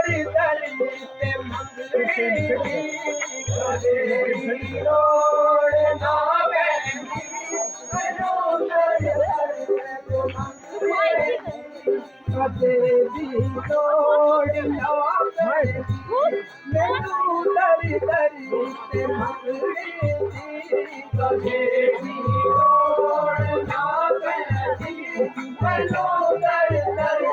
दरी दरी ते मंगली रोड ना बैठी मैनू दरी दरी ते मंगली देवी रोड ना बैठी मैनू दरी दरी ते मंगली देवी रोड ना बैठी मैनू दरी दरी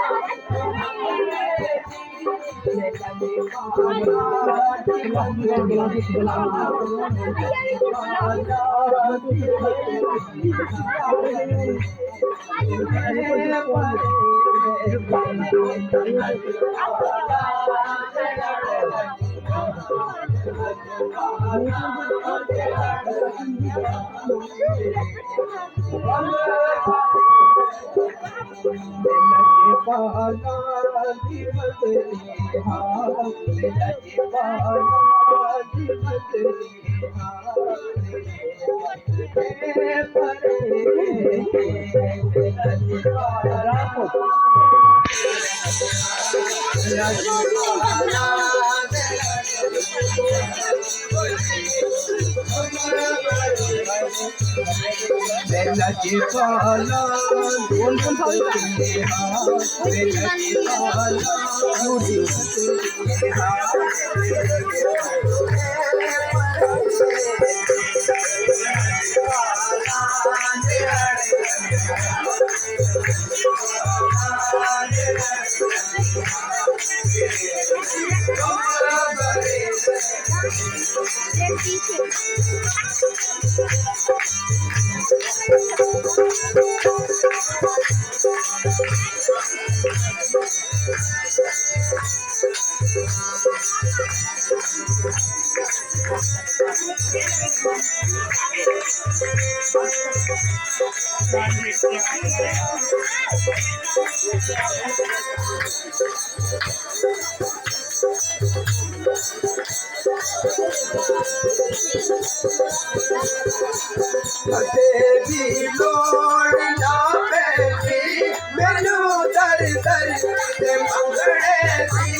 देवी लोड़ ना बैठी मैनू दरी दरी ते मंगले दी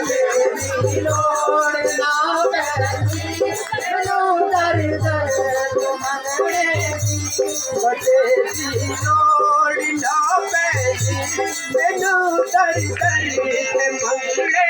देवी लोड़ ना बैठी मैनू दरी दरी ते मंगले दी देवी लोड़ ना बैठी मैनू दरी दरी ते मंगले